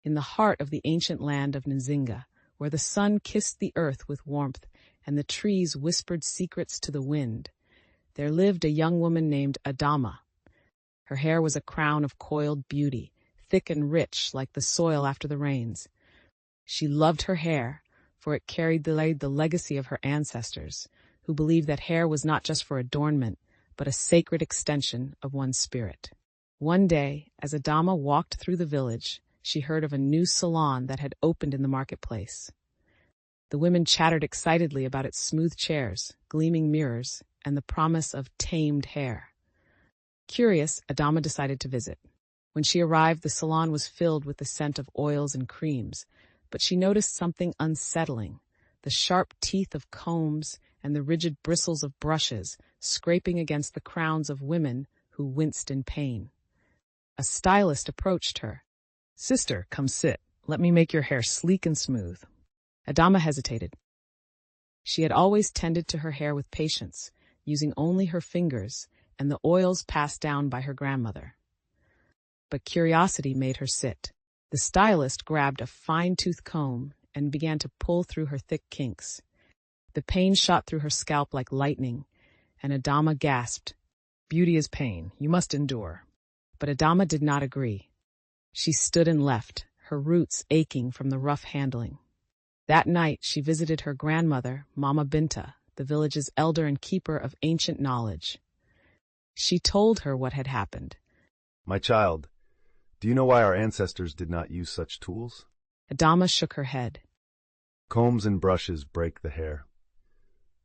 in the heart of the ancient land of Nzinga, where the sun kissed the earth with warmth and the trees whispered secrets to the wind, there lived a young woman named Adama. Her hair was a crown of coiled beauty, thick and rich like the soil after the rains. She loved her hair, for it carried the legacy of her ancestors, who believed that hair was not just for adornment, but a sacred extension of one's spirit. One day, as Adama walked through the village, she heard of a new salon that had opened in the marketplace. The women chattered excitedly about its smooth chairs, gleaming mirrors, and the promise of tamed hair. Curious, Adama decided to visit. When she arrived, the salon was filled with the scent of oils and creams, but she noticed something unsettling: the sharp teeth of combs and the rigid bristles of brushes scraping against the crowns of women who winced in pain. A stylist approached her. "Sister, come sit. Let me make your hair sleek and smooth." Adama hesitated. She had always tended to her hair with patience, using only her fingers and the oils passed down by her grandmother. But curiosity made her sit. The stylist grabbed a fine-toothed comb and began to pull through her thick kinks. The pain shot through her scalp like lightning, and Adama gasped, "Beauty is pain. You must endure." But Adama did not agree. She stood and left, her roots aching from the rough handling. That night, she visited her grandmother, Mama Binta, the village's elder and keeper of ancient knowledge. She told her what had happened. "My child, do you know why our ancestors did not use such tools?" Adama shook her head. "Combs and brushes break the hair.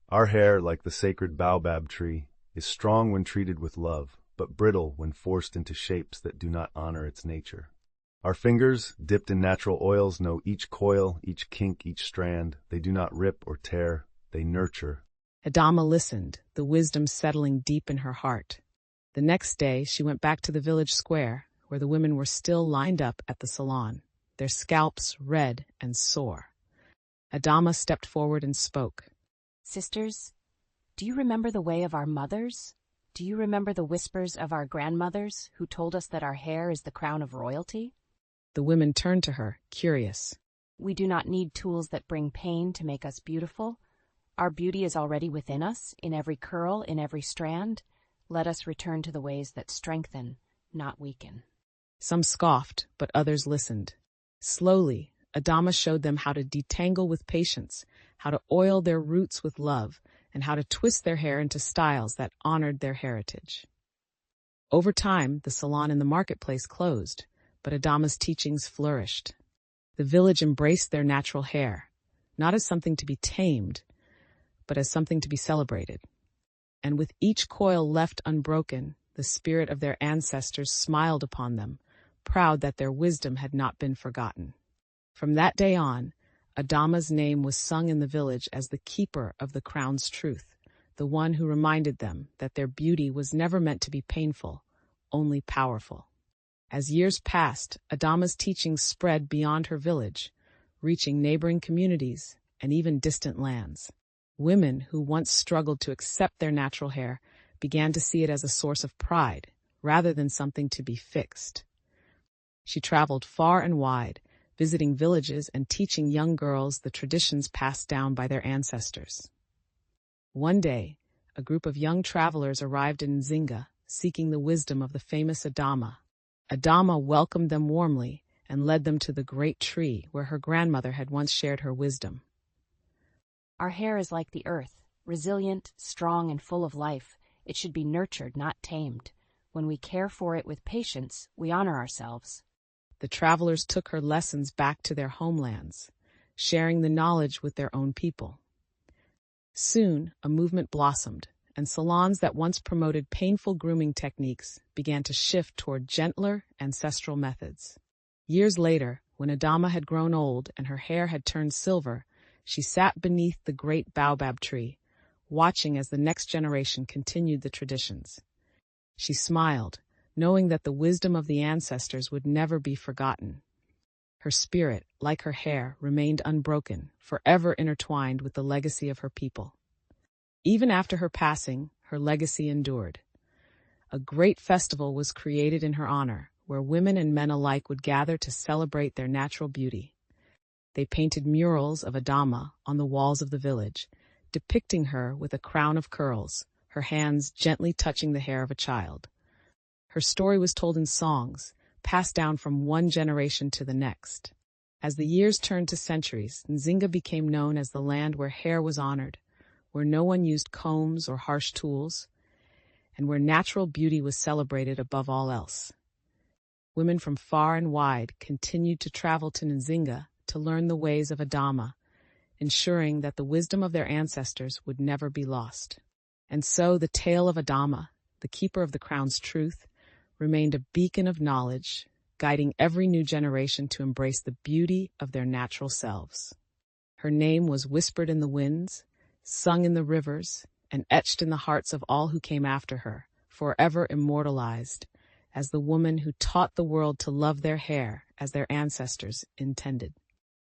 Our hair, like the sacred baobab tree, is strong when treated with love, but brittle when forced into shapes that do not honor its nature. Our fingers, dipped in natural oils, know each coil, each kink, each strand. They do not rip or tear, they nurture." Adama listened, the wisdom settling deep in her heart. The next day, she went back to the village square, where the women were still lined up at the salon, their scalps red and sore. Adama stepped forward and spoke. "Sisters, do you remember the way of our mothers? Do you remember the whispers of our grandmothers who told us that our hair is the crown of royalty?" The women turned to her, curious. "We do not need tools that bring pain to make us beautiful. Our beauty is already within us, in every curl, in every strand. Let us return to the ways that strengthen, not weaken." Some scoffed, but others listened. Slowly, Adama showed them how to detangle with patience, how to oil their roots with love, and how to twist their hair into styles that honored their heritage. Over time, the salon in the marketplace closed, but Adama's teachings flourished. The village embraced their natural hair, not as something to be tamed, but as something to be celebrated. And with each coil left unbroken, the spirit of their ancestors smiled upon them, proud that their wisdom had not been forgotten. From that day on, Adama's name was sung in the village as the keeper of the crown's truth, the one who reminded them that their beauty was never meant to be painful, only powerful. As years passed, Adama's teachings spread beyond her village, reaching neighboring communities and even distant lands. Women who once struggled to accept their natural hair began to see it as a source of pride, rather than something to be fixed. She traveled far and wide, visiting villages and teaching young girls the traditions passed down by their ancestors. One day, a group of young travelers arrived in Nzinga, seeking the wisdom of the famous Adama. Adama welcomed them warmly and led them to the great tree where her grandmother had once shared her wisdom. "Our hair is like the earth, resilient, strong, and full of life. It should be nurtured, not tamed. When we care for it with patience, we honor ourselves." The travelers took her lessons back to their homelands, sharing the knowledge with their own people. Soon, a movement blossomed, and salons that once promoted painful grooming techniques began to shift toward gentler, ancestral methods. Years later, when Adama had grown old and her hair had turned silver, she sat beneath the great baobab tree, watching as the next generation continued the traditions. She smiled, knowing that the wisdom of the ancestors would never be forgotten. Her spirit, like her hair, remained unbroken, forever intertwined with the legacy of her people. Even after her passing, her legacy endured. A great festival was created in her honor, where women and men alike would gather to celebrate their natural beauty. They painted murals of Adama on the walls of the village, depicting her with a crown of curls, her hands gently touching the hair of a child. Her story was told in songs, passed down from one generation to the next. As the years turned to centuries, Nzinga became known as the land where hair was honored, where no one used combs or harsh tools, and where natural beauty was celebrated above all else. Women from far and wide continued to travel to Nzinga to learn the ways of Adama, ensuring that the wisdom of their ancestors would never be lost. And so the tale of Adama, the keeper of the crown's truth, remained a beacon of knowledge, guiding every new generation to embrace the beauty of their natural selves. Her name was whispered in the winds, sung in the rivers, and etched in the hearts of all who came after her, forever immortalized as the woman who taught the world to love their hair as their ancestors intended.